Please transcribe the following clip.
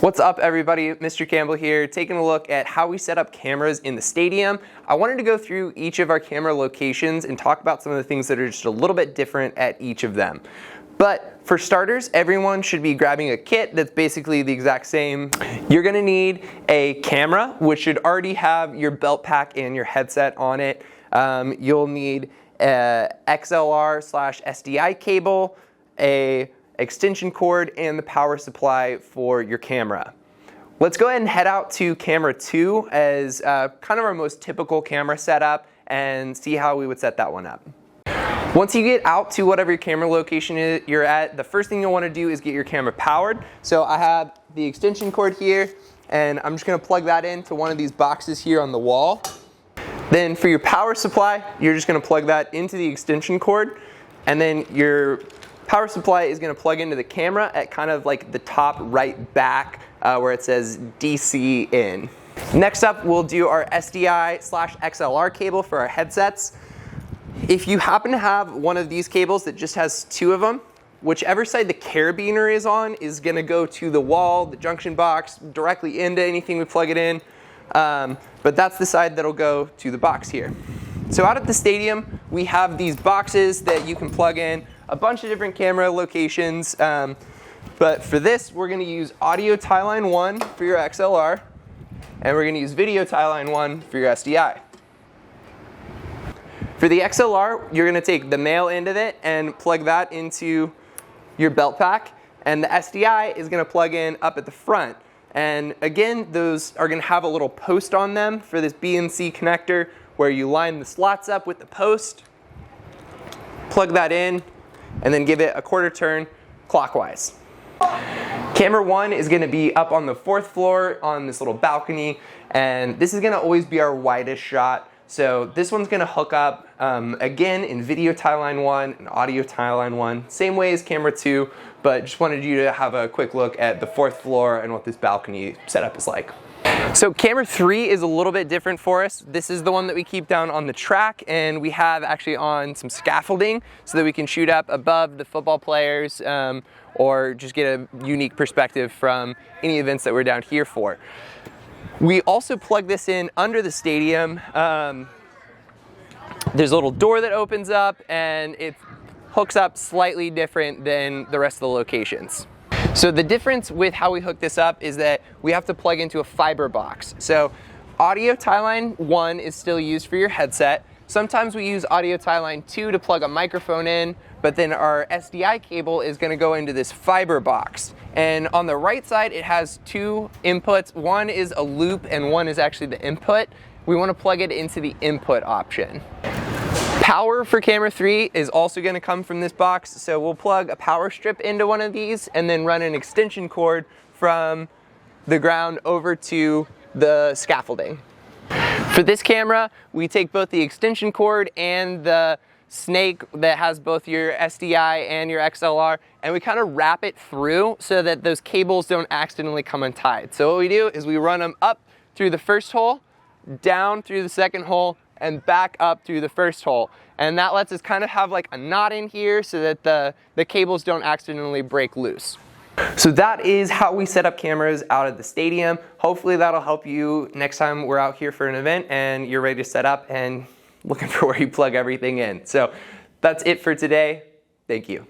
What's up everybody, Mr. Campbell here, taking a look at how we set up cameras in the stadium. I wanted to go through each of our camera locations and talk about some of the things that are just a little bit different at each of them. But for starters, everyone should be grabbing a kit that's basically the exact same. You're gonna need a camera, which should already have your belt pack and your headset on it. You'll need a XLR/SDI cable, a extension cord, and the power supply for your camera. Let's go ahead and head out to camera 2 as kind of our most typical camera setup and see how we would set that one up. Once you get out to whatever your camera location you're at, the first thing you'll want to do is get your camera powered. So I have the extension cord here, and I'm just going to plug that into one of these boxes here on the wall. Then for your power supply, you're just going to plug that into the extension cord, and then your power supply is going to plug into the camera at kind of like the top right back where it says DC in. Next up, we'll do our SDI/XLR cable for our headsets. If you happen to have one of these cables that just has 2 of them, whichever side the carabiner is on is going to go to the wall, the junction box, directly into anything we plug it in. But that's the side that'll go to the box here. So out at the stadium, we have these boxes that you can plug in a bunch of different camera locations. But for this, we're going to use audio tie line 1 for your XLR, and we're going to use video tie line 1 for your SDI. For the XLR, you're going to take the male end of it and plug that into your belt pack, and the SDI is going to plug in up at the front. And again, those are going to have a little post on them for this B and C connector where you line the slots up with the post, plug that in, and then give it a quarter turn clockwise. Camera 1 is going to be up on the 4th floor on this little balcony, and this is going to always be our widest shot. So this one's going to hook up again in video tie line 1 and audio tie line 1, same way as camera 2, but just wanted you to have a quick look at the 4th floor and what this balcony setup is like. So camera 3 is a little bit different for us. This is the one that we keep down on the track, and we have actually on some scaffolding so that we can shoot up above the football players or just get a unique perspective from any events that we're down here for. We also plug this in under the stadium. There's a little door that opens up, and it hooks up slightly different than the rest of the locations. So the difference with how we hook this up is that we have to plug into a fiber box. So audio tie line 1 is still used for your headset. Sometimes we use audio tie line 2 to plug a microphone in, but then our SDI cable is going to go into this fiber box. And on the right side, it has 2 inputs. One is a loop and one is actually the input. We want to plug it into the input option. Power for camera 3 is also going to come from this box, so we'll plug a power strip into one of these and then run an extension cord from the ground over to the scaffolding. For this camera, we take both the extension cord and the snake that has both your SDI and your XLR, and we kind of wrap it through so that those cables don't accidentally come untied. So what we do is we run them up through the first hole, down through the second hole, and back up through the first hole. And that lets us kind of have like a knot in here so that the cables don't accidentally break loose. So that is how we set up cameras out at the stadium. Hopefully that'll help you next time we're out here for an event and you're ready to set up and looking for where you plug everything in. So that's it for today. Thank you.